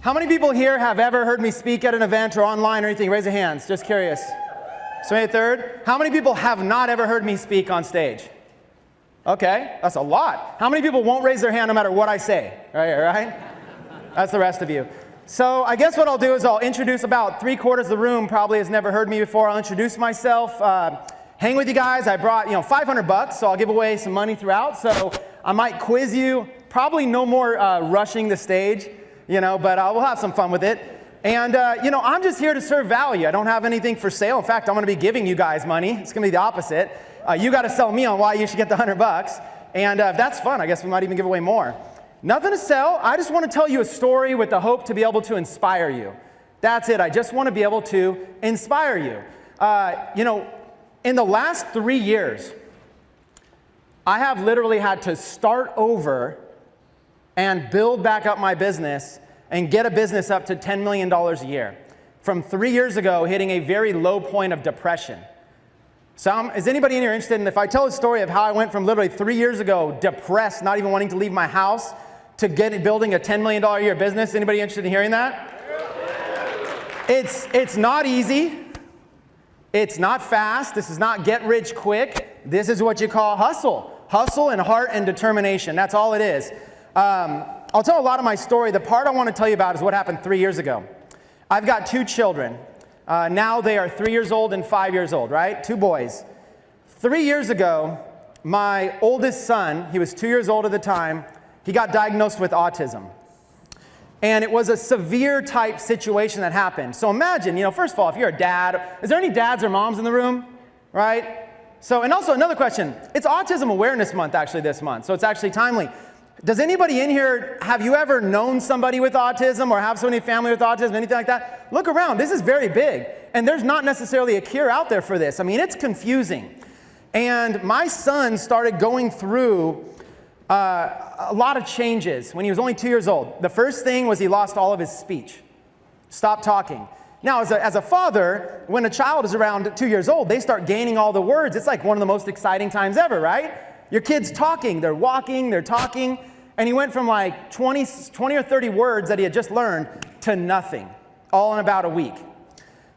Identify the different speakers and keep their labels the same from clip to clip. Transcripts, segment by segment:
Speaker 1: How many people here have ever heard me speak at an event or online or anything? Raise your hands, just curious. So maybe a third. How many people have not ever heard me speak on stage? Okay, that's a lot. How many people won't raise their hand no matter what I say? Right? That's the rest of you. So I guess what I'll do is I'll introduce about 3/4 of the room probably has never heard me before. I'll introduce myself, hang with you guys. I brought, $500, so I'll give away some money throughout. So I might quiz you. Probably no more rushing the stage, but we'll have some fun with it. And, I'm just here to serve value. I don't have anything for sale. In fact, I'm going to be giving you guys money. It's going to be the opposite. You got to sell me on why you should get the $100. And if that's fun, I guess we might even give away more. Nothing to sell. I just want to tell you a story with the hope to be able to inspire you. That's it. I just want to be able to inspire you. In the last 3 years, I have literally had to start over and build back up my business and get a business up to $10 million a year. From 3 years ago, hitting a very low point of depression. So is anybody in here interested in, if I tell a story of how I went from literally 3 years ago, depressed, not even wanting to leave my house, to building a $10 million a year business? Anybody interested in hearing that? It's not easy. It's not fast. This is not get rich quick. This is what you call hustle. Hustle and heart and determination. That's all it is. I'll tell a lot of my story. The part I want to tell you about is what happened 3 years ago. I've got 2 children. Now they are 3 years old and 5 years old, right? 2 boys. 3 years ago, my oldest son, he was 2 years old at the time, he got diagnosed with autism. And it was a severe type situation that happened. So imagine, first of all, if you're a dad, is there any dads or moms in the room? Right? So, and also another question, it's Autism Awareness Month actually this month, so it's actually timely. Does anybody in here, have you ever known somebody with autism or have somebody in family with autism, anything like that? Look around, this is very big. And there's not necessarily a cure out there for this. I mean, it's confusing. And my son started going through a lot of changes when he was only 2 years old. The first thing was he lost all of his speech. Stopped talking. Now, as a father, when a child is around 2 years old, they start gaining all the words. It's like one of the most exciting times ever, right? Your kid's talking, they're walking, they're talking. And he went from like 20 or 30 words that he had just learned to nothing, all in about a week.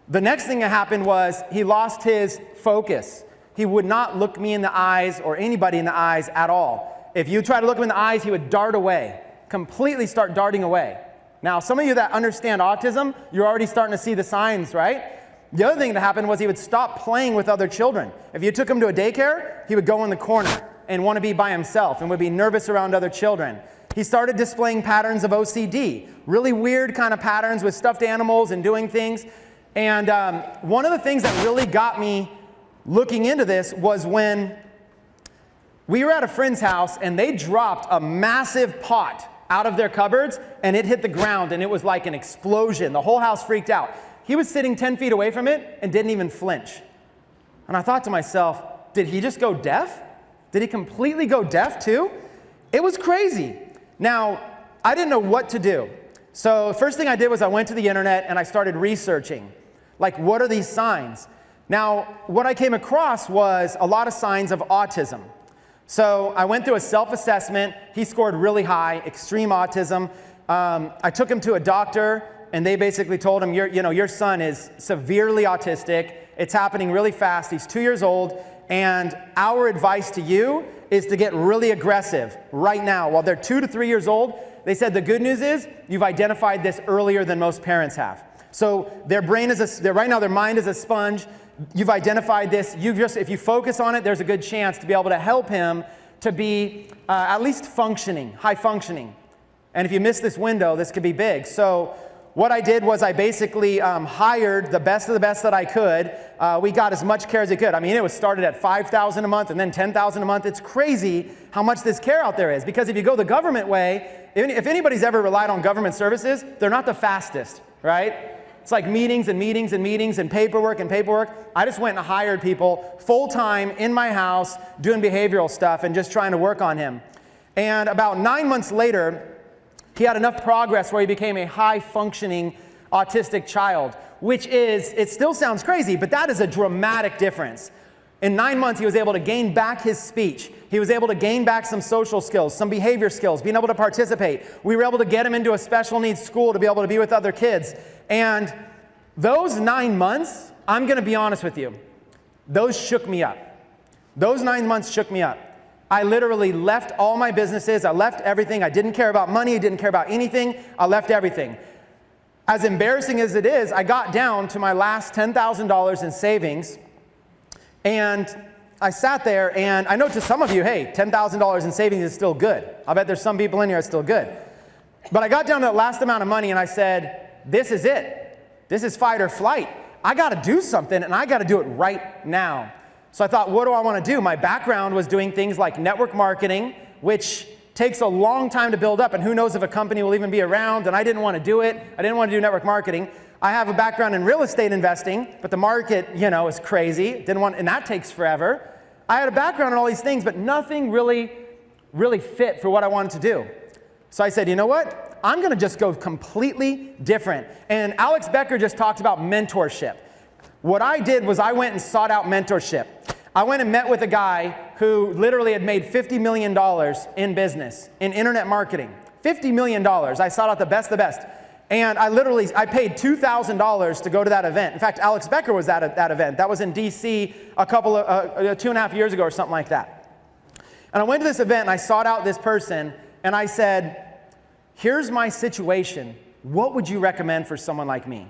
Speaker 1: The next thing that happened was he lost his focus. He would not look me in the eyes or anybody in the eyes at all. If you try to look him in the eyes, he would dart away, completely start darting away. Now, some of you that understand autism, you're already starting to see the signs, right? The other thing that happened was he would stop playing with other children. If you took him to a daycare, he would go in the corner and want to be by himself and would be nervous around other children. He started displaying patterns of OCD, really weird kind of patterns with stuffed animals and doing things. And one of the things that really got me looking into this was when we were at a friend's house and they dropped a massive pot out of their cupboards and it hit the ground and it was like an explosion. The whole house freaked out. He was sitting 10 feet away from it and didn't even flinch. And I thought to myself, did he just go deaf? Did he completely go deaf too? It was crazy. Now, I didn't know what to do. So first thing I did was I went to the internet and I started researching. Like, what are these signs? Now, what I came across was a lot of signs of autism. So I went through a self-assessment. He scored really high, extreme autism. I took him to a doctor and they basically told him, your son is severely autistic. It's happening really fast. He's 2 years old. And our advice to you is to get really aggressive right now. While they're 2 to 3 years old, they said the good news is you've identified this earlier than most parents have. So their brain is right now their mind is a sponge. You've identified this. If you focus on it, there's a good chance to be able to help him to be at least functioning, high functioning. And if you miss this window, this could be big. So what I did was I basically hired the best of the best that I could. We got as much care as we could. I mean, it was started at $5,000 a month and then $10,000 a month. It's crazy how much this care out there is, because if you go the government way, if anybody's ever relied on government services, they're not the fastest, right? It's like meetings and meetings and meetings and paperwork and paperwork. I just went and hired people full-time in my house doing behavioral stuff and just trying to work on him. And about 9 months later, he had enough progress where he became a high-functioning autistic child, which is, it still sounds crazy, but that is a dramatic difference. In 9 months, he was able to gain back his speech. He was able to gain back some social skills, some behavior skills, being able to participate. We were able to get him into a special needs school to be able to be with other kids. And those 9 months, I'm going to be honest with you, those shook me up. Those 9 months shook me up. I literally left all my businesses. I left everything. I didn't care about money. I didn't care about anything. I left everything. As embarrassing as it is, I got down to my last $10,000 in savings, and I sat there, and I know to some of you, hey, $10,000 in savings is still good. I bet there's some people in here that's still good. But I got down to that last amount of money, and I said, this is it. This is fight or flight. I got to do something, and I got to do it right now. So I thought, what do I want to do? My background was doing things like network marketing, which takes a long time to build up, and who knows if a company will even be around, and I didn't want to do it. I didn't want to do network marketing. I have a background in real estate investing, but the market, is crazy. And that takes forever. I had a background in all these things, but nothing really fit for what I wanted to do. So I said, you know what? I'm going to just go completely different. And Alex Becker just talked about mentorship. What I did was I went and sought out mentorship. I went and met with a guy who literally had made $50 million in business, in internet marketing. $50 million. I sought out the best. And I paid $2,000 to go to that event. In fact, Alex Becker was at that event. That was in DC a couple of, 2.5 years ago or something like that. And I went to this event and I sought out this person and I said, here's my situation. What would you recommend for someone like me?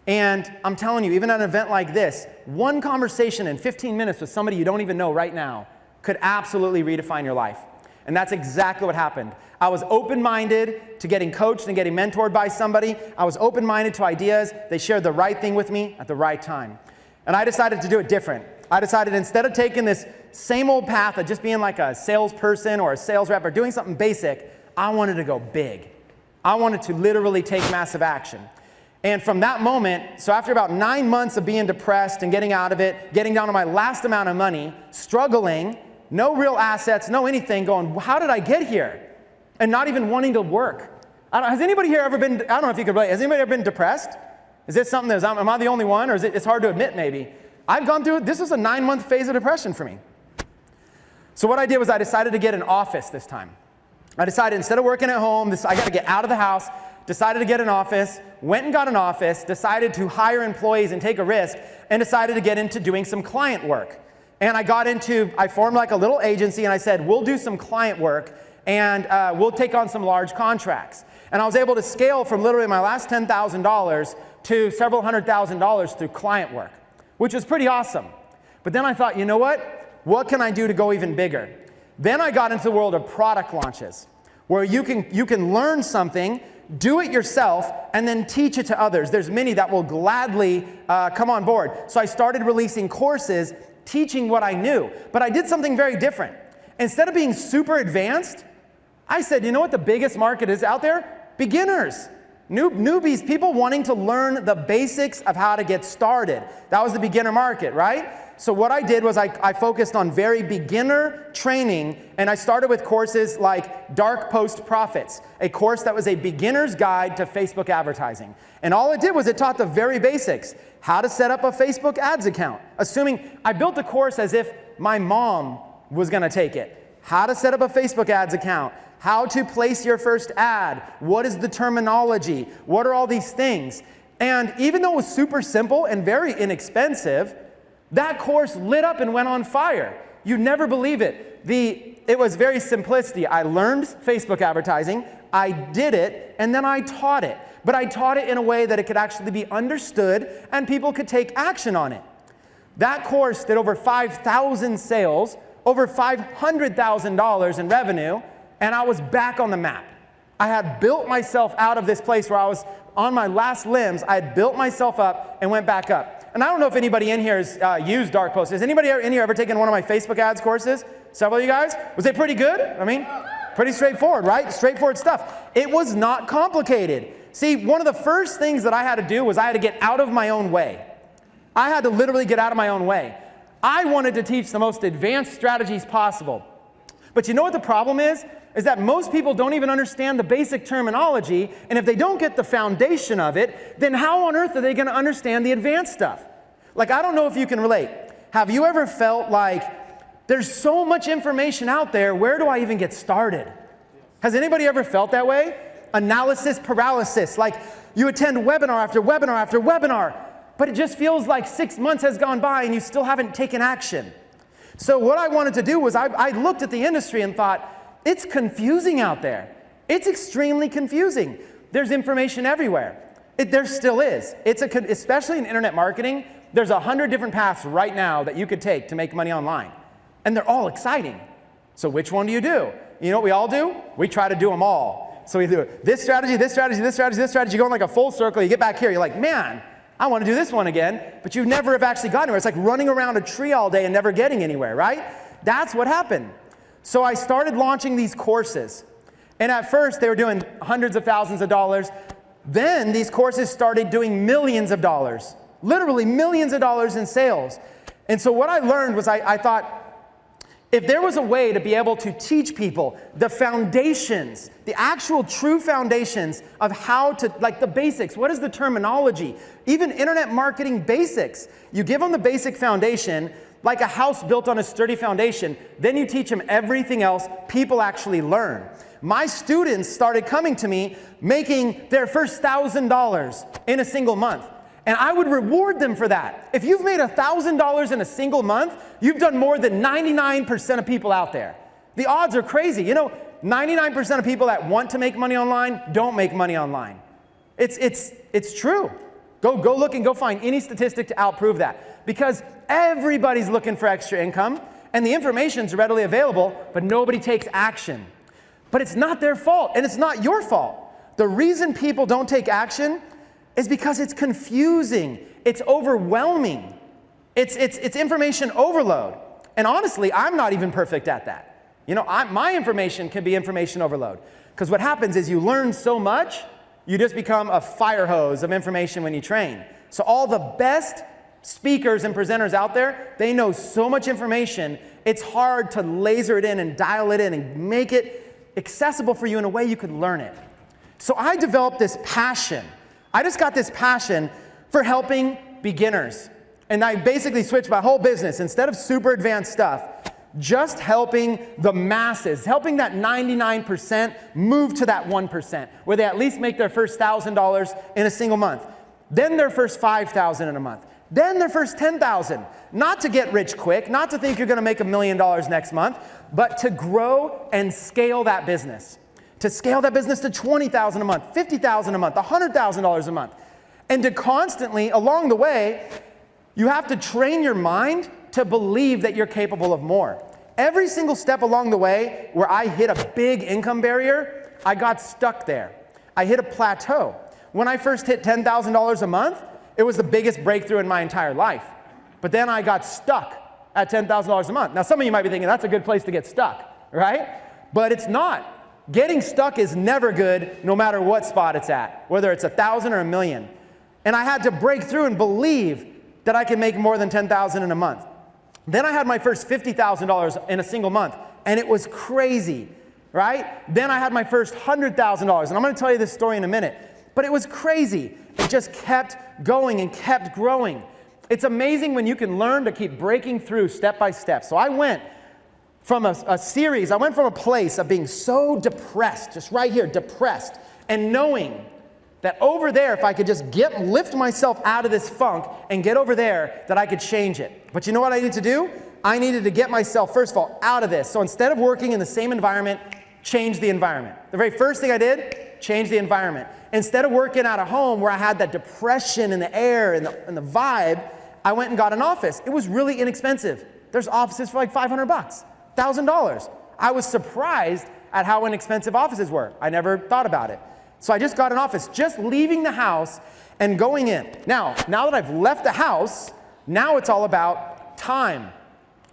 Speaker 1: And I'm telling you, even at an event like this, one conversation in 15 minutes with somebody you don't even know right now could absolutely redefine your life. And that's exactly what happened. I was open-minded to getting coached and getting mentored by somebody. I was open-minded to ideas. They shared the right thing with me at the right time. And I decided to do it different. I decided instead of taking this same old path of just being like a salesperson or a sales rep or doing something basic, I wanted to go big. I wanted to literally take massive action. And from that moment, so after about 9 months of being depressed and getting out of it, getting down to my last amount of money, struggling, no real assets, no anything, going, how did I get here? And not even wanting to work. Has anybody here ever been, I don't know if you could relate, has anybody ever been depressed? Is this something that, am I the only one, or is it's hard to admit maybe? I've gone through it. This was a 9-month phase of depression for me. So what I did was I decided to get an office this time. I decided instead of working at home, I got to get out of the house, decided to get an office, went and got an office, decided to hire employees and take a risk, and decided to get into doing some client work. And I formed like a little agency, and I said, we'll do some client work, and we'll take on some large contracts. And I was able to scale from literally my last $10,000 to several $100,000 through client work, which was pretty awesome. But then I thought, you know what? What can I do to go even bigger? Then I got into the world of product launches, where you can learn something, do it yourself, and then teach it to others. There's many that will gladly come on board. So I started releasing courses teaching what I knew. But I did something very different. Instead of being super advanced, I said, you know what the biggest market is out there? Beginners. Newbies, people wanting to learn the basics of how to get started. That was the beginner market, right? So what I did was I focused on very beginner training, and I started with courses like Dark Post Profits, a course that was a beginner's guide to Facebook advertising. And all it did was it taught the very basics, how to set up a Facebook ads account. Assuming I built the course as if my mom was going to take it. How to set up a Facebook ads account, how to place your first ad, what is the terminology, what are all these things. And even though it was super simple and very inexpensive, that course lit up and went on fire. You'd never believe it. It was very simplistic. I learned Facebook advertising, I did it, and then I taught it. But I taught it in a way that it could actually be understood and people could take action on it. That course did over 5,000 sales, over $500,000 in revenue, and I was back on the map. I had built myself out of this place where I was on my last limbs. I had built myself up and went back up. And I don't know if anybody in here has used Dark Post. Has anybody in here ever taken one of my Facebook ads courses? Several of you guys? Was it pretty good? I mean, pretty straightforward, right? Straightforward stuff. It was not complicated. See, one of the first things that I had to do was I had to get out of my own way. I had to literally get out of my own way. I wanted to teach the most advanced strategies possible. But you know what the problem is? Is that most people don't even understand the basic terminology, and if they don't get the foundation of it, then how on earth are they going to understand the advanced stuff? Like, I don't know if you can relate. Have you ever felt like there's so much information out there, where do I even get started? Has anybody ever felt that way? Analysis paralysis, like you attend webinar after webinar after webinar, but it just feels like 6 months has gone by and you still haven't taken action. So what I wanted to do was I looked at the industry and thought, it's confusing out there. It's extremely confusing. There's information everywhere. There still is. Especially in internet marketing, there's 100 different paths right now that you could take to make money online. And they're all exciting. So which one do you do? You know what we all do? We try to do them all. So we do this strategy, this strategy, this strategy, this strategy. You go in like a full circle. You get back here. You're like, man, I want to do this one again. But you never have actually gotten anywhere. It's like running around a tree all day and never getting anywhere, right? That's what happened. So I started launching these courses. And at first, they were doing hundreds of thousands of dollars. Then these courses started doing millions of dollars. Literally millions of dollars in sales. And so what I learned was I thought, if there was a way to be able to teach people the foundations, the actual true foundations of how to, like the basics, what is the terminology, even internet marketing basics. You give them the basic foundation, like a house built on a sturdy foundation, then you teach them everything else, people actually learn. My students started coming to me making their first $1,000 in a single month. And I would reward them for that. If you've made $1,000 in a single month, you've done more than 99% of people out there. The odds are crazy. You know, 99% of people that want to make money online don't make money online. It's true. Go look and go find any statistic to outprove that. Because everybody's looking for extra income, and the information's readily available, but nobody takes action. But it's not their fault, and it's not your fault. The reason people don't take action is because it's confusing, it's overwhelming, it's information overload. And honestly, I'm not even perfect at that. You know, my information can be information overload. Because what happens is you learn so much, you just become a fire hose of information when you train. So all the best speakers and presenters out there, they know so much information, it's hard to laser it in and dial it in and make it accessible for you in a way you could learn it. So I developed this passion. I just got this passion for helping beginners. And I basically switched my whole business. Instead of super advanced stuff, just helping the masses, helping that 99% move to that 1%, where they at least make their first $1,000 in a single month, then their first $5,000 in a month, then their first $10,000. Not to get rich quick, not to think you're going to make $1 million next month, but to grow and scale that business. To scale that business to $20,000 a month, $50,000 a month, $100,000 a month. And to constantly, along the way, you have to train your mind to believe that you're capable of more. Every single step along the way where I hit a big income barrier, I got stuck there. I hit a plateau. When I first hit $10,000 a month, it was the biggest breakthrough in my entire life. But then I got stuck at $10,000 a month. Now, some of you might be thinking that's a good place to get stuck, right? But it's not. Getting stuck is never good, no matter what spot it's at, whether it's 1,000 or 1,000,000. And I had to break through and believe that I could make more than $10,000 in a month. Then I had my first $50,000 in a single month, and it was crazy, right? Then I had my first $100,000, and I'm going to tell you this story in a minute. But it was crazy. It just kept going and kept growing. It's amazing when you can learn to keep breaking through step by step. So I went from a series, I went from a place of being so depressed, just right here, depressed, and knowing that over there, if I could just lift myself out of this funk and get over there, that I could change it. But you know what I needed to do? I needed to get myself, first of all, out of this. So instead of working in the same environment, change the environment. The very first thing I did, change the environment. Instead of working at a home where I had that depression in the air and the vibe, I went and got an office. It was really inexpensive. There's offices for like $500, $1,000. I was surprised at how inexpensive offices were. I never thought about it. So I just got an office, just leaving the house and going in. Now that I've left the house, now it's all about time.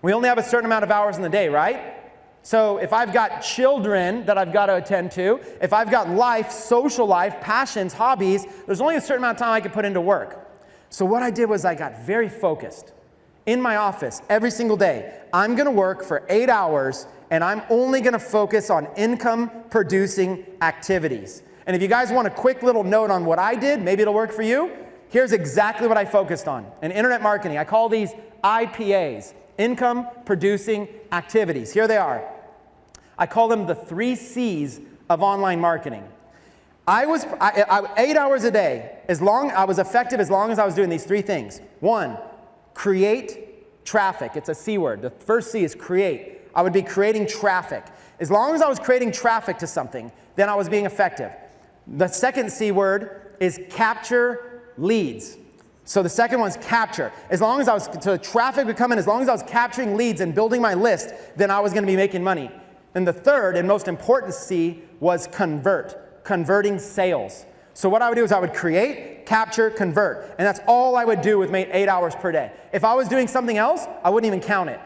Speaker 1: We only have a certain amount of hours in the day, right? So if I've got children that I've got to attend to, if I've got life, social life, passions, hobbies, there's only a certain amount of time I can put into work. So what I did was I got very focused. In my office, every single day, I'm going to work for 8 hours, and I'm only going to focus on income-producing activities. And if you guys want a quick little note on what I did, maybe it'll work for you. Here's exactly what I focused on. In internet marketing, I call these IPAs, income producing activities. Here they are. I call them the 3 C's of online marketing. I 8 hours a day, I was effective as long as I was doing these 3 things. 1, create traffic. It's a C word. The first C is create. I would be creating traffic. As long as I was creating traffic to something, then I was being effective. The second C word is capture leads. So the second one's capture. As long as traffic would come in, as long as I was capturing leads and building my list, then I was going to be making money. And the third and most important C was converting sales. So what I would do is I would create, capture, convert. And that's all I would do with 8 hours per day. If I was doing something else, I wouldn't even count it.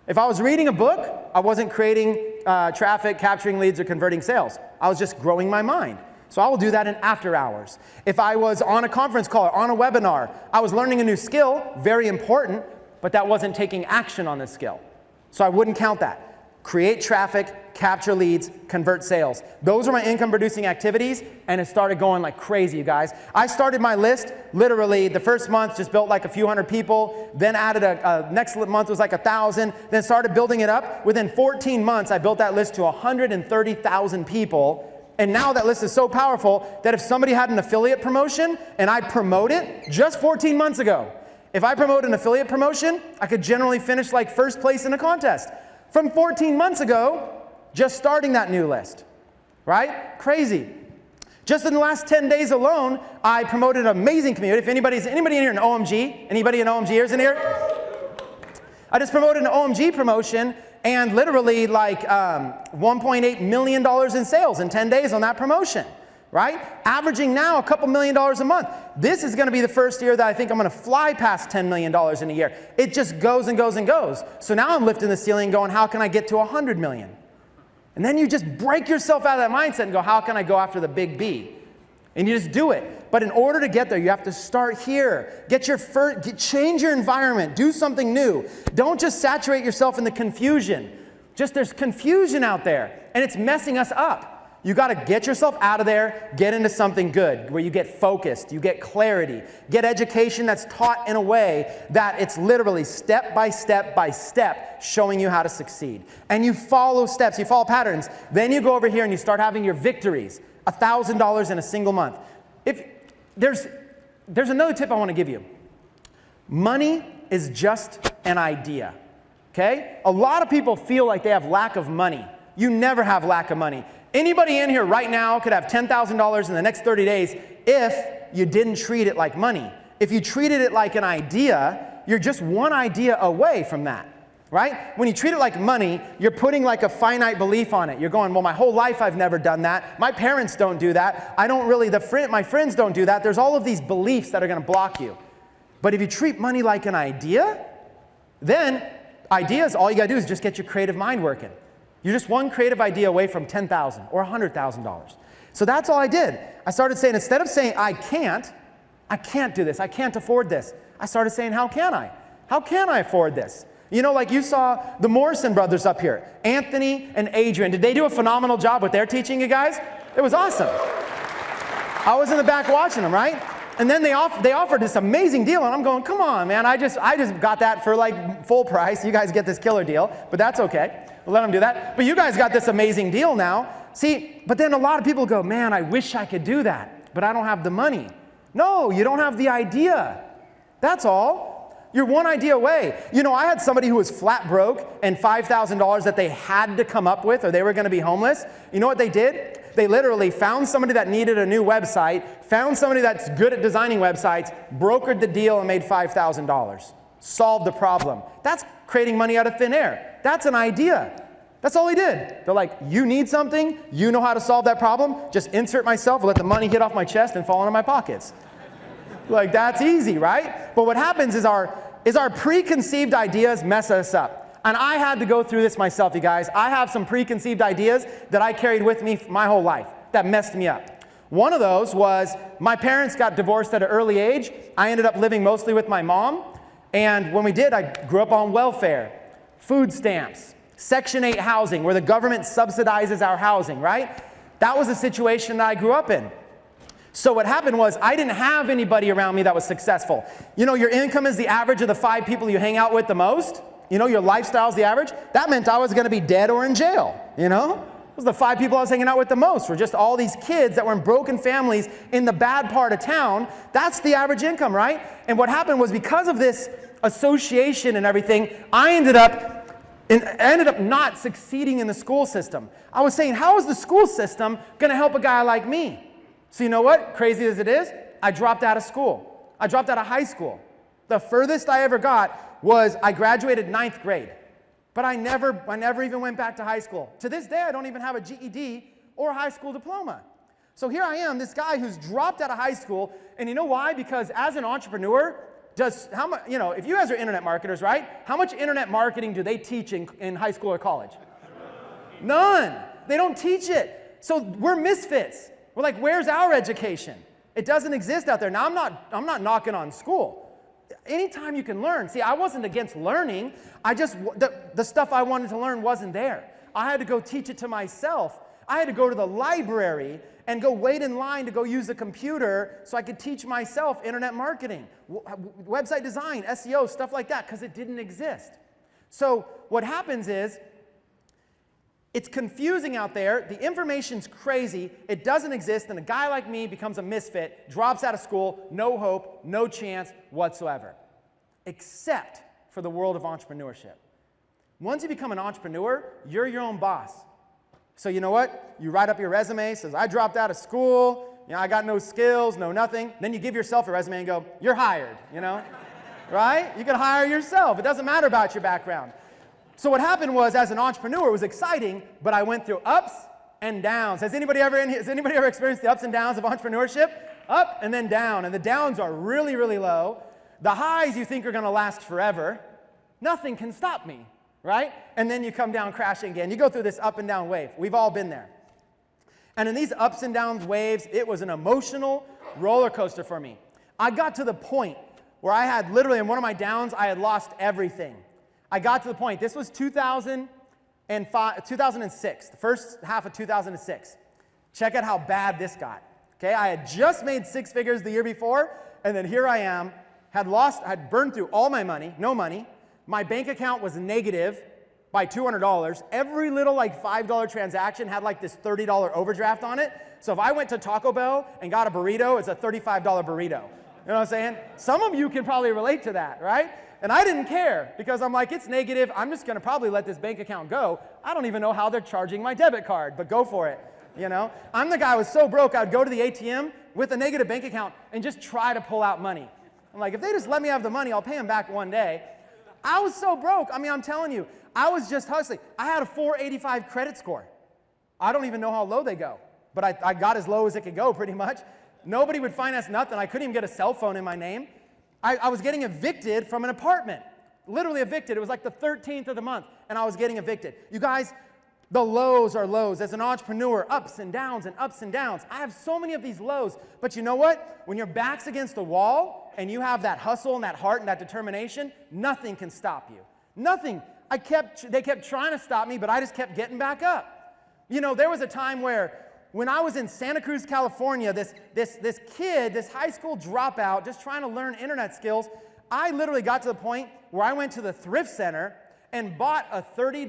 Speaker 1: If I was reading a book, I wasn't creating traffic, capturing leads, or converting sales. I was just growing my mind. So I will do that in after hours. If I was on a conference call or on a webinar, I was learning a new skill, very important, but that wasn't taking action on this skill. So I wouldn't count that. Create traffic, capture leads, convert sales. Those are my income producing activities, and it started going like crazy, you guys. I started my list, literally the first month just built like a few hundred people, then added next month was like 1,000, then started building it up. Within 14 months, I built that list to 130,000 people. And now that list is so powerful that if somebody had an affiliate promotion and I promote it just 14 months ago, if I promote an affiliate promotion, I could generally finish like first place in a contest. From 14 months ago, just starting that new list, right? Crazy. Just in the last 10 days alone, I promoted an amazing community. If anybody in here in OMG? Anybody in OMGers in here? I just promoted an OMG promotion and literally like $1.8 million in sales in 10 days on that promotion, right? Averaging now a couple $1 million a month. This is going to be the first year that I think I'm going to fly past $10 million in a year. It just goes and goes and goes. So now I'm lifting the ceiling going, how can I get to 100 million? And then you just break yourself out of that mindset and go, how can I go after the big B? And you just do it. But in order to get there, you have to start here. Change your environment. Do something new. Don't just saturate yourself in the confusion. There's confusion out there, and it's messing us up. You got to get yourself out of there, get into something good, where you get focused, you get clarity, get education that's taught in a way that it's literally step by step by step showing you how to succeed. And you follow steps, you follow patterns. Then you go over here and you start having your victories. $1,000 in a single month. If there's another tip I want to give you. Money is just an idea, okay? A lot of people feel like they have lack of money. You never have lack of money. Anybody in here right now could have $10,000 in the next 30 days if you didn't treat it like money. If you treated it like an idea, you're just one idea away from that. Right? When you treat it like money, you're putting like a finite belief on it. You're going, well, my whole life I've never done that. My parents don't do that. I don't really, my friends don't do that. There's all of these beliefs that are going to block you. But if you treat money like an idea, then ideas, all you got to do is just get your creative mind working. You're just one creative idea away from $10,000 or $100,000. So that's all I did. I started saying, instead of saying, I can't do this, I can't afford this, I started saying, how can I? How can I afford this? You know, like you saw the Morrison brothers up here, Anthony and Adrian. Did they do a phenomenal job with their teaching, you guys? It was awesome. I was in the back watching them, right? And then they offered this amazing deal, and I'm going, come on, man, I just got that for like full price. You guys get this killer deal, but that's okay. We'll let them do that. But you guys got this amazing deal now. See, but then a lot of people go, man, I wish I could do that, but I don't have the money. No, you don't have the idea. That's all. You're one idea away. You know, I had somebody who was flat broke and $5,000 that they had to come up with or they were going to be homeless. You know what they did? They literally found somebody that needed a new website, found somebody that's good at designing websites, brokered the deal and made $5,000. Solved the problem. That's creating money out of thin air. That's an idea. That's all he did. They're like, you need something, you know how to solve that problem, just insert myself, let the money hit off my chest and fall into my pockets. Like, that's easy, right? But what happens is our preconceived ideas mess us up. And I had to go through this myself, you guys. I have some preconceived ideas that I carried with me my whole life that messed me up. One of those was my parents got divorced at an early age. I ended up living mostly with my mom. And when we did, I grew up on welfare, food stamps, Section 8 housing, where the government subsidizes our housing, right? That was the situation that I grew up in. So what happened was I didn't have anybody around me that was successful. You know, your income is the average of the 5 people you hang out with the most. You know, your lifestyle is the average. That meant I was going to be dead or in jail, you know? It was the 5 people I was hanging out with the most were just all these kids that were in broken families in the bad part of town. That's the average income, right? And what happened was because of this association and everything, I ended up not succeeding in the school system. I was saying, how is the school system going to help a guy like me? So you know what? Crazy as it is, I dropped out of school. I dropped out of high school. The furthest I ever got was I graduated 9th grade. But I never even went back to high school. To this day, I don't even have a GED or a high school diploma. So here I am, this guy who's dropped out of high school. And you know why? Because as an entrepreneur, if you guys are internet marketers, right? How much internet marketing do they teach in high school or college? None. They don't teach it. So we're misfits. We're like, where's our education? It doesn't exist out there. Now, I'm not knocking on school. Anytime you can learn. See, I wasn't against learning. The stuff I wanted to learn wasn't there. I had to go teach it to myself. I had to go to the library and go wait in line to go use a computer so I could teach myself internet marketing, website design, SEO, stuff like that, because it didn't exist. So what happens is, it's confusing out there. The information's crazy. It doesn't exist. And a guy like me becomes a misfit, drops out of school, no hope, no chance whatsoever, except for the world of entrepreneurship. Once you become an entrepreneur, you're your own boss. So you know what? You write up your resume, says, I dropped out of school. You know, I got no skills, no nothing. Then you give yourself a resume and go, you're hired, you know? Right? You can hire yourself. It doesn't matter about your background. So what happened was, as an entrepreneur, it was exciting, but I went through ups and downs. Has anybody ever experienced the ups and downs of entrepreneurship? Up and then down, and the downs are really, really low. The highs you think are going to last forever. Nothing can stop me, right? And then you come down crashing again. You go through this up and down wave. We've all been there. And in these ups and downs waves, it was an emotional roller coaster for me. I got to the point where I had literally, in one of my downs, I had lost everything. I got to the point, this was 2006, the first half of 2006. Check out how bad this got. Okay, I had just made 6 figures the year before, and then here I am, had burned through all my money, no money. My bank account was negative by $200. Every little like $5 transaction had like this $30 overdraft on it. So if I went to Taco Bell and got a burrito, it's a $35 burrito. You know what I'm saying? Some of you can probably relate to that, right? And I didn't care because I'm like, it's negative. I'm just going to probably let this bank account go. I don't even know how they're charging my debit card, but go for it. You know, I'm the guy who was so broke, I'd go to the ATM with a negative bank account and just try to pull out money. I'm like, if they just let me have the money, I'll pay them back one day. I was so broke. I mean, I'm telling you, I was just hustling. I had a 485 credit score. I don't even know how low they go, but I got as low as it could go pretty much. Nobody would finance nothing. I couldn't even get a cell phone in my name. I was getting evicted from an apartment, literally evicted. It was like the 13th of the month, and I was getting evicted. You guys, the lows are lows. As an entrepreneur, ups and downs and ups and downs. I have so many of these lows, but you know what? When your back's against the wall and you have that hustle and that heart and that determination, nothing can stop you. Nothing. They kept trying to stop me, but I just kept getting back up. You know, there was a time where when I was in Santa Cruz, California, this kid, this high school dropout, just trying to learn internet skills, I literally got to the point where I went to the thrift center and bought a $30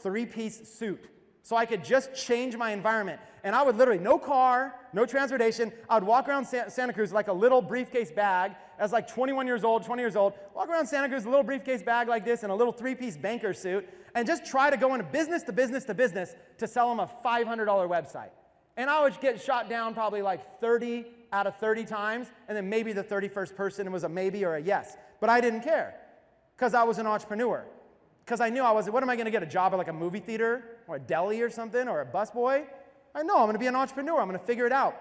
Speaker 1: 3-piece suit so I could just change my environment. And I would literally, no car, no transportation, I would walk around Santa Cruz like a little briefcase bag. I was like 20 years old, walk around Santa Cruz, a little briefcase bag like this and a little 3-piece banker suit, and just try to go into business to business to business to sell them a $500 website. And I would get shot down probably like 30 out of 30 times, and then maybe the 31st person was a maybe or a yes. But I didn't care because I was an entrepreneur. Because I knew what am I going to get, a job at like a movie theater or a deli or something or a busboy? I know I'm going to be an entrepreneur. I'm going to figure it out.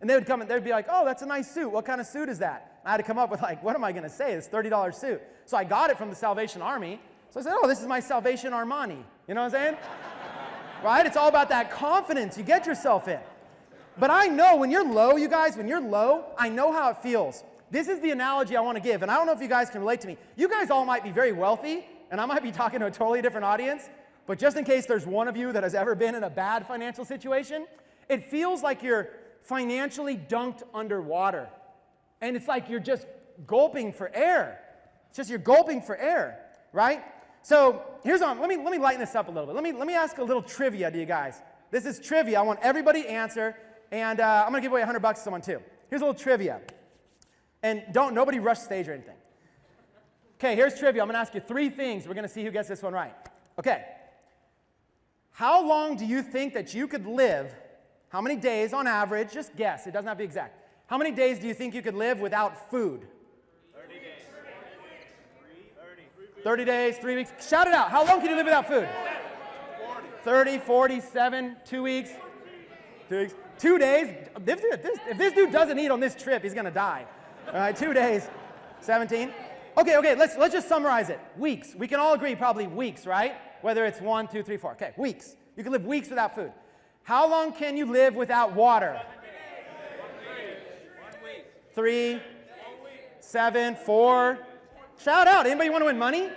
Speaker 1: And they would come and they'd be like, oh, that's a nice suit. What kind of suit is that? And I had to come up with like, what am I going to say? This $30 suit. So I got it from the Salvation Army. So I said, oh, this is my Salvation Armani. You know what I'm saying? Right? It's all about that confidence you get yourself in. But I know when you're low, you guys, when you're low, I know how it feels. This is the analogy I want to give, and I don't know if you guys can relate to me. You guys all might be very wealthy, and I might be talking to a totally different audience, but just in case there's one of you that has ever been in a bad financial situation, it feels like you're financially dunked underwater. And it's like you're just gulping for air. It's just you're gulping for air, right? So here's on. Let me lighten this up a little bit. Let me ask a little trivia to you guys. This is trivia. I want everybody to answer, and I'm gonna give away $100 to someone too. Here's a little trivia, and nobody rush stage or anything. Okay, here's trivia. I'm gonna ask you 3 things. We're gonna see who gets this one right. Okay. How long do you think that you could live? How many days on average? Just guess. It doesn't have to be exact. How many days do you think you could live without food?
Speaker 2: 30 days.
Speaker 1: 30 days, 3 weeks. Shout it out. How long can you live without food? 30, 40, 7, 2 weeks. 2 weeks. 2 days. If this dude doesn't eat on this trip, he's gonna die. All right, 2 days. 17. Okay. Let's just summarize it. Weeks. We can all agree probably weeks, right? Whether it's 1, 2, 3, 4. Okay, weeks. You can live weeks without food. How long can you live without water?
Speaker 2: 1 week.
Speaker 1: 3, 7, 4. Shout out. Anybody want to win money?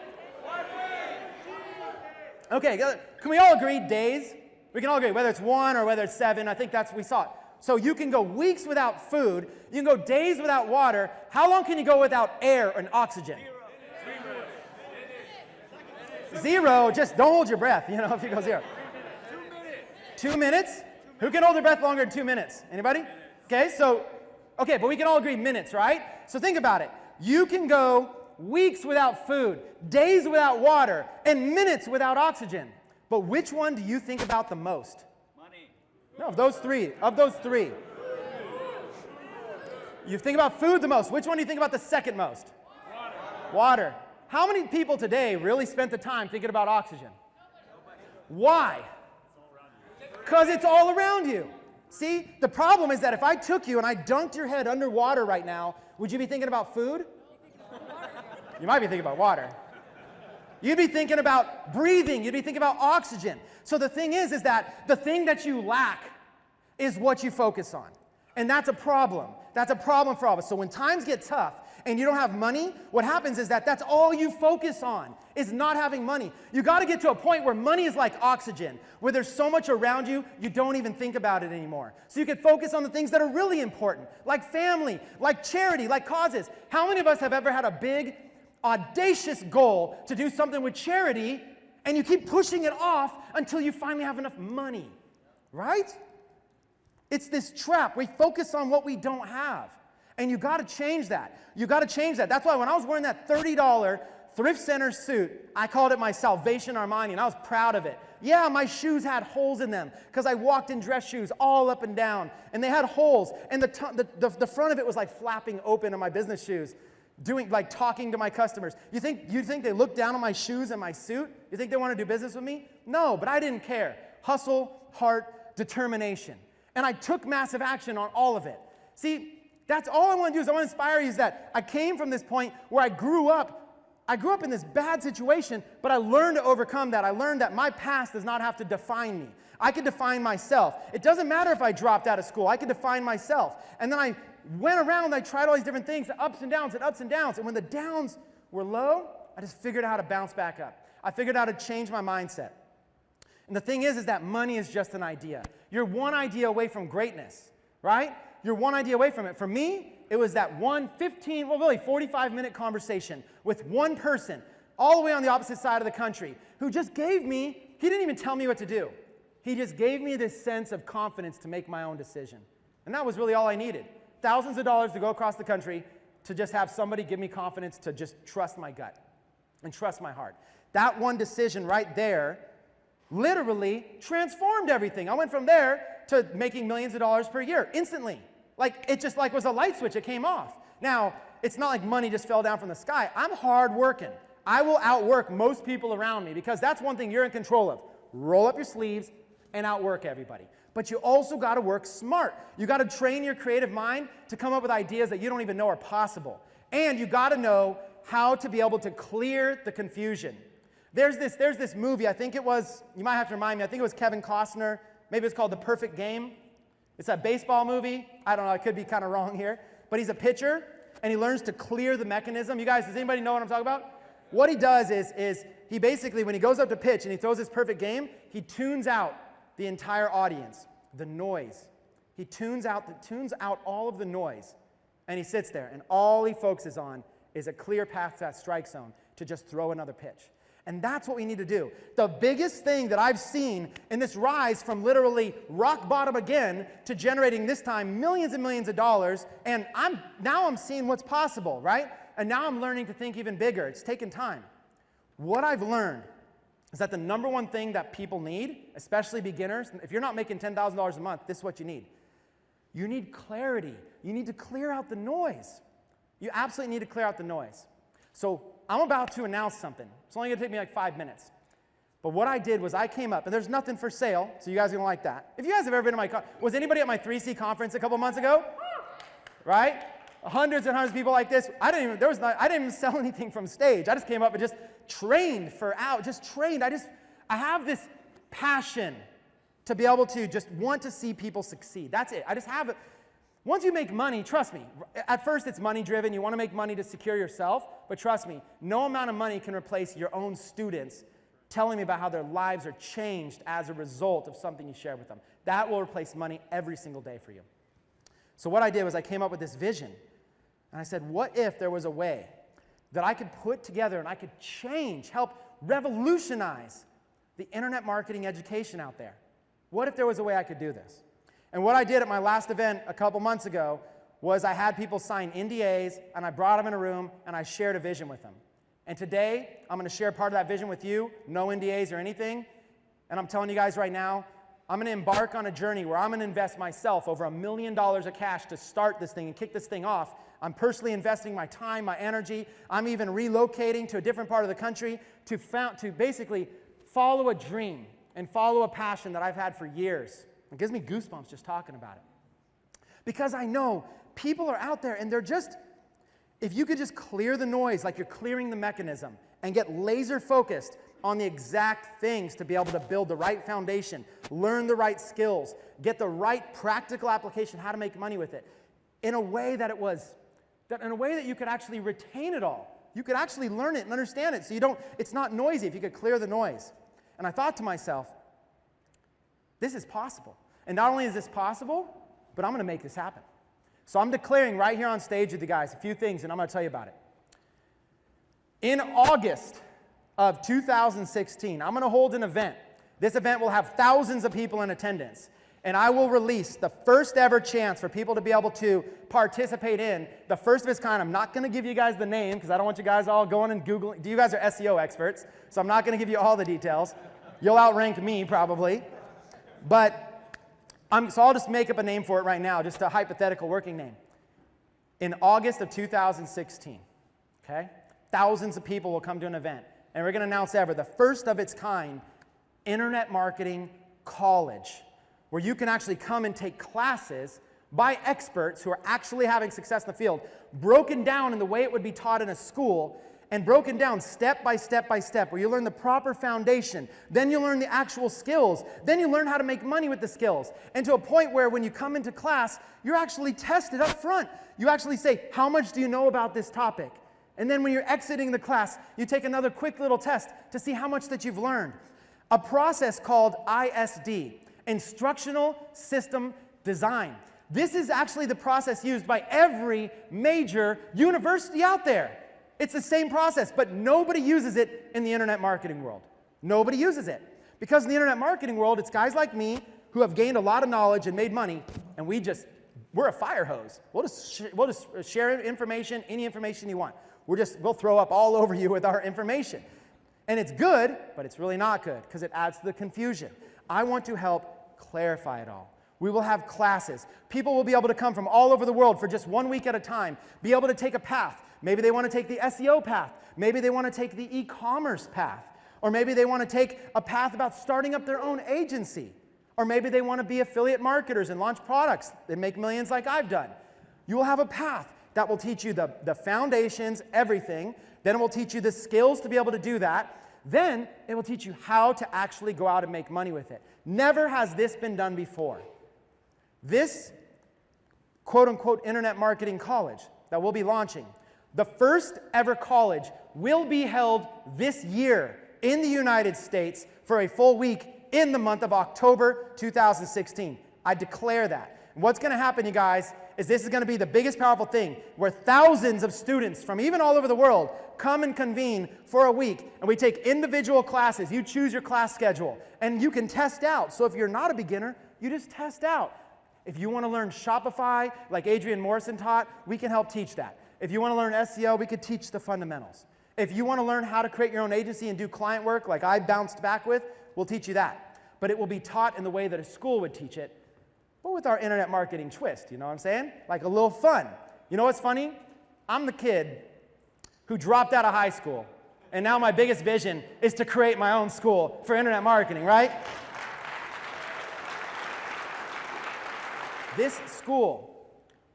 Speaker 1: Okay, can we all agree days? We can all agree, whether it's 1 or whether it's 7. I think we saw it. So you can go weeks without food. You can go days without water. How long can you go without air and oxygen? 0. Just don't hold your breath, if you go 0.
Speaker 2: 2 minutes.
Speaker 1: 2 minutes? Who can hold their breath longer than 2 minutes? Anybody? Okay, but we can all agree minutes, right? So think about it. You can go weeks without food, days without water, and minutes without oxygen. But which one do you think about the most?
Speaker 2: Money.
Speaker 1: No, of those three. You think about food the most. Which one do you think about the second most? Water. How many people today really spent the time thinking about oxygen? Why? Because it's all around you. See, the problem is that if I took you and I dunked your head underwater right now, would you be thinking about food? You might be thinking about water. You'd be thinking about breathing. You'd be thinking about oxygen. So the thing is that the thing that you lack is what you focus on. And that's a problem. That's a problem for all of us. So when times get tough and you don't have money, what happens is that that's all you focus on is not having money. You got to get to a point where money is like oxygen, where there's so much around you, you don't even think about it anymore. So you can focus on the things that are really important, like family, like charity, like causes. How many of us have ever had a big, audacious goal to do something with charity, and you keep pushing it off until you finally have enough money, right? It's this trap. We focus on what we don't have. And you got to change that. You got to change that. That's why when I was wearing that $30 thrift center suit, I called it my Salvation Armani, and I was proud of it. Yeah, my shoes had holes in them because I walked in dress shoes all up and down, and they had holes, and the front of it was like flapping open in my business shoes, talking to my customers. You think they looked down on my shoes and my suit? You think they want to do business with me? No, but I didn't care. Hustle, heart, determination. And I took massive action on all of it. See, that's all I want to do is I want to inspire you is that I came from this point where I grew up in this bad situation, but I learned to overcome that. I learned that my past does not have to define me. I can define myself. It doesn't matter if I dropped out of school. I can define myself. And then I went around and I tried all these different things, ups and downs and ups and downs. And when the downs were low, I just figured out how to bounce back up. I figured out how to change my mindset. And the thing is that money is just an idea. You're one idea away from greatness, right? You're one idea away from it. For me, it was that 45-minute conversation with one person all the way on the opposite side of the country who just gave me, he didn't even tell me what to do. He just gave me this sense of confidence to make my own decision. And that was really all I needed. Thousands of dollars to go across the country to just have somebody give me confidence to just trust my gut and trust my heart. That one decision right there literally transformed everything. I went from there to making millions of dollars per year instantly. It just was a light switch. It came off. Now, it's not like money just fell down from the sky. I'm hard working. I will outwork most people around me because that's one thing you're in control of. Roll up your sleeves and outwork everybody. But you also got to work smart. You got to train your creative mind to come up with ideas that you don't even know are possible. And you got to know how to be able to clear the confusion. There's this movie, I think it was, you might have to remind me, I think it was Kevin Costner. Maybe it's called The Perfect Game. It's a baseball movie. I don't know, I could be kind of wrong here. But he's a pitcher, and he learns to clear the mechanism. You guys, does anybody know what I'm talking about? What he does is he basically, when he goes up to pitch and he throws his perfect game, he tunes out the entire audience, the noise, He tunes out all of the noise, and he sits there, and all he focuses on is a clear path to that strike zone to just throw another pitch. And that's what we need to do. The biggest thing that I've seen in this rise from literally rock bottom again to generating this time millions and millions of dollars, and now I'm seeing what's possible, right? And now I'm learning to think even bigger. It's taken time. What I've learned is that the number one thing that people need, especially beginners, if you're not making $10,000 a month, this is what you need. You need clarity. You need to clear out the noise. You absolutely need to clear out the noise. So I'm about to announce something. It's only going to take me like 5 minutes. But what I did was I came up, and there's nothing for sale, so you guys are going to like that. If you guys have ever been to was anybody at my 3C conference a couple months ago? Right? Hundreds and hundreds of people like this. I didn't even sell anything from stage. I just came up and just trained for hours, just trained. I have this passion to be able to just want to see people succeed. That's it. I just have it. Once you make money, trust me, at first it's money driven. You want to make money to secure yourself, but trust me, no amount of money can replace your own students telling me about how their lives are changed as a result of something you share with them. That will replace money every single day for you. So what I did was I came up with this vision, and I said, what if there was a way that I could put together and I could help revolutionize the internet marketing education out there? What if there was a way I could do this? And what I did at my last event a couple months ago was I had people sign NDAs, and I brought them in a room, and I shared a vision with them. And today, I'm going to share part of that vision with you, no NDAs or anything. And I'm telling you guys right now, I'm going to embark on a journey where I'm going to invest myself over $1 million of cash to start this thing and kick this thing off. I'm personally investing my time, my energy. I'm even relocating to a different part of the country to basically follow a dream and follow a passion that I've had for years. It gives me goosebumps just talking about it. Because I know people are out there and they're just, if you could just clear the noise like you're clearing the mechanism and get laser focused on the exact things to be able to build the right foundation, learn the right skills, get the right practical application, how to make money with it, in a way that you could actually retain it all. You could actually learn it and understand it so it's not noisy if you could clear the noise. And I thought to myself, this is possible. And not only is this possible, but I'm going to make this happen. So I'm declaring right here on stage with you guys a few things, and I'm going to tell you about it. In August of 2016, I'm going to hold an event. This event will have thousands of people in attendance. And I will release the first ever chance for people to be able to participate in, the first of its kind. I'm not going to give you guys the name because I don't want you guys all going and Googling. You guys are SEO experts, so I'm not going to give you all the details. You'll outrank me probably. But so I'll just make up a name for it right now, just a hypothetical working name. In August of 2016, okay, thousands of people will come to an event, and we're going to announce the first of its kind internet marketing college, where you can actually come and take classes by experts who are actually having success in the field, broken down in the way it would be taught in a school, and broken down step by step by step, where you learn the proper foundation, then you learn the actual skills, then you learn how to make money with the skills, and to a point where when you come into class, you're actually tested up front. You actually say, how much do you know about this topic? And then when you're exiting the class, you take another quick little test to see how much that you've learned. A process called ISD, Instructional System Design. This is actually the process used by every major university out there. It's the same process, but nobody uses it in the internet marketing world. Nobody uses it. Because in the internet marketing world, it's guys like me who have gained a lot of knowledge and made money, and we're a fire hose. We'll just share information, any information you want. We'll throw up all over you with our information. And it's good, but it's really not good because it adds to the confusion. I want to help clarify it all. We will have classes. People will be able to come from all over the world for just 1 week at a time, be able to take a path. Maybe they want to take the SEO path. Maybe they want to take the e-commerce path. Or maybe they want to take a path about starting up their own agency. Or maybe they want to be affiliate marketers and launch products that make millions like I've done. You will have a path that will teach you the foundations, everything. Then it will teach you the skills to be able to do that. Then it will teach you how to actually go out and make money with it. Never has this been done before. This quote-unquote internet marketing college that we'll be launching, the first ever college, will be held this year in the United States for a full week in the month of October 2016. I declare that. What's going to happen, you guys, is this is going to be the biggest powerful thing where thousands of students from even all over the world come and convene for a week, and we take individual classes. You choose your class schedule, and you can test out. So if you're not a beginner, you just test out. If you want to learn Shopify, like Adrian Morrison taught, we can help teach that. If you want to learn SEO, we could teach the fundamentals. If you want to learn how to create your own agency and do client work like I bounced back with, we'll teach you that. But it will be taught in the way that a school would teach it, but with our internet marketing twist, you know what I'm saying? Like a little fun. You know what's funny? I'm the kid who dropped out of high school, and now my biggest vision is to create my own school for internet marketing, right? This school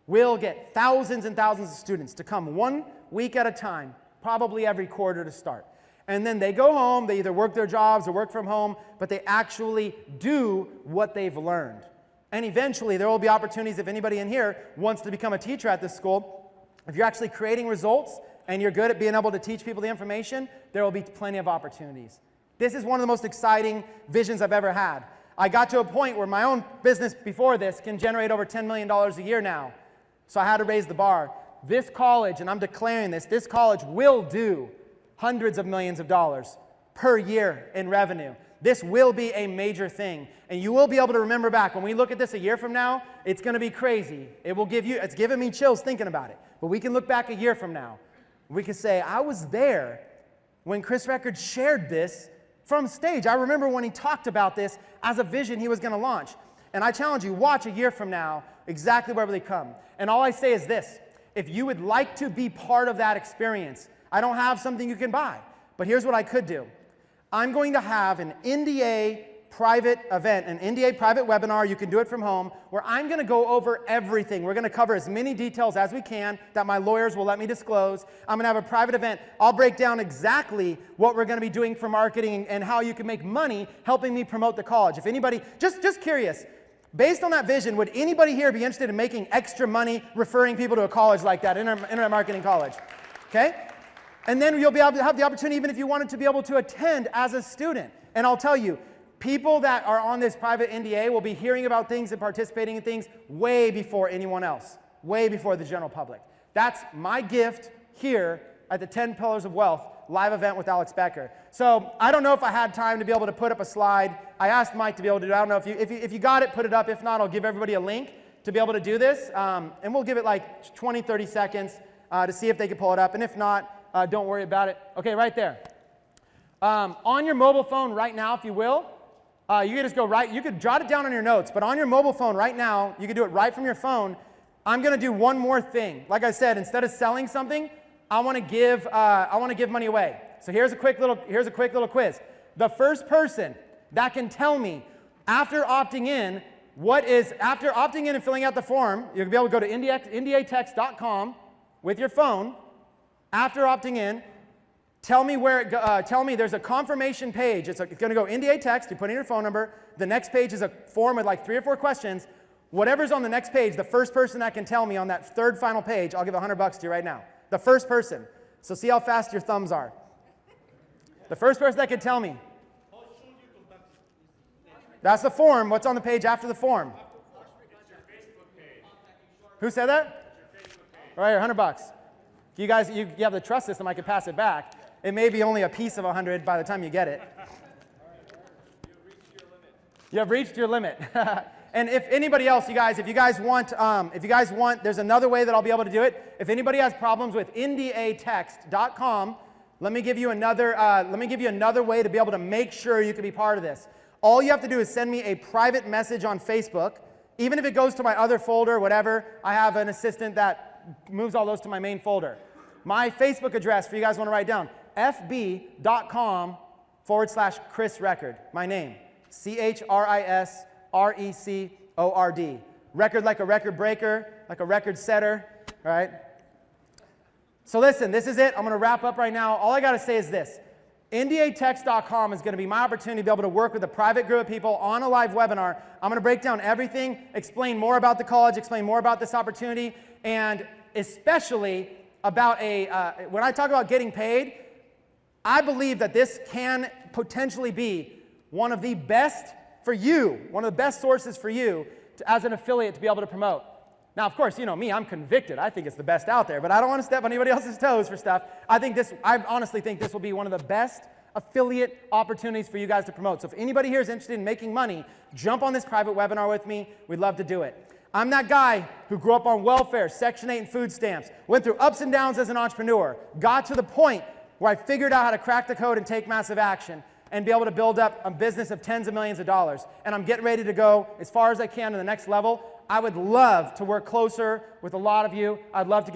Speaker 1: will get thousands and thousands of students to come 1 week at a time, probably every quarter to start. And then they go home, they either work their jobs or work from home, but they actually do what they've learned. And eventually, there will be opportunities if anybody in here wants to become a teacher at this school. If you're actually creating results and you're good at being able to teach people the information, there will be plenty of opportunities. This is one of the most exciting visions I've ever had. I got to a point where my own business before this can generate over $10 million a year now. So I had to raise the bar. This college, and I'm declaring this college will do hundreds of millions of dollars per year in revenue. This will be a major thing. And you will be able to remember back. When we look at this a year from now, it's going to be crazy. It's giving me chills thinking about it. But we can look back a year from now. We can say, I was there when Chris Record shared this from stage. I remember when he talked about this as a vision he was going to launch. And I challenge you, watch a year from now exactly where they come. And all I say is this. If you would like to be part of that experience, I don't have something you can buy. But here's what I could do. I'm going to have an NDA private event, an NDA private webinar. You can do it from home, where I'm going to go over everything. We're going to cover as many details as we can that my lawyers will let me disclose. I'm going to have a private event. I'll break down exactly what we're going to be doing for marketing and how you can make money helping me promote the college. If anybody, just curious, based on that vision, would anybody here be interested in making extra money referring people to a college like that, Internet Marketing College? Okay? And then you'll be able to have the opportunity, even if you wanted to be able to attend as a student. And I'll tell you, people that are on this private NDA will be hearing about things and participating in things way before anyone else, way before the general public. That's my gift here at the 10 Pillars of Wealth live event with Alex Becker. So I don't know if I had time to be able to put up a slide. I asked Mike to be able to do it. I don't know if you got it, put it up. If not, I'll give everybody a link to be able to do this. And we'll give it like 20, 30 seconds to see if they can pull it up. And if not, don't worry about it. Okay, right there. On your mobile phone right now, if you will, you can just go right. You could jot it down on your notes, but on your mobile phone right now, you can do it right from your phone. I'm going to do one more thing. Like I said, instead of selling something, I want to give money away. So here's a quick little quiz. The first person that can tell me after opting in and filling out the form, you'll be able to go to NDAtext.com with your phone. After opting in, tell me there's a confirmation page. It's going to go NDA text. You put in your phone number. The next page is a form with like 3 or 4 questions. Whatever's on the next page, the first person that can tell me on that third final page, I'll give $100 to you right now. The first person. So see how fast your thumbs are. The first person that can tell me. That's the form. What's on the page after the form? Who said that? Right here, $100. You guys, you have the trust system, I could pass it back. It may be only a piece of 100 by the time you get it. You have reached your limit. And if anybody else, you guys, if you guys want, there's another way that I'll be able to do it. If anybody has problems with NDAtext.com, let me give you another way to be able to make sure you can be part of this. All you have to do is send me a private message on Facebook. Even if it goes to my other folder, whatever, I have an assistant that moves all those to my main folder. My Facebook address for you guys want to write down, fb.com/Chris Record, my name, CHRISRECORD. Record like a record breaker, like a record setter, all right? So listen, this is it. I'm going to wrap up right now. All I got to say is this. NDAtext.com is going to be my opportunity to be able to work with a private group of people on a live webinar. I'm going to break down everything, explain more about the college, explain more about this opportunity, and especially about when I talk about getting paid, I believe that this can potentially be one of the best for you, one of the best sources for you as an affiliate to be able to promote. Now, of course, you know me, I'm convicted. I think it's the best out there, but I don't want to step on anybody else's toes for stuff. I honestly think this will be one of the best affiliate opportunities for you guys to promote. So if anybody here is interested in making money, jump on this private webinar with me. We'd love to do it. I'm that guy who grew up on welfare, Section 8 and food stamps, went through ups and downs as an entrepreneur, got to the point where I figured out how to crack the code and take massive action and be able to build up a business of tens of millions of dollars. And I'm getting ready to go as far as I can to the next level. I would love to work closer with a lot of you. I'd love to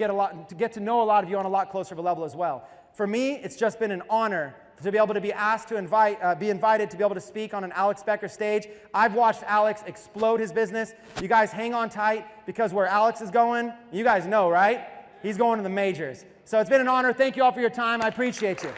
Speaker 1: get to know a lot of you on a lot closer of a level as well. For me, it's just been an honor to be able to be asked to be invited to be able to speak on an Alex Becker stage. I've watched Alex explode his business. You guys hang on tight, because where Alex is going, you guys know, right? He's going to the majors. So it's been an honor. Thank you all for your time. I appreciate you.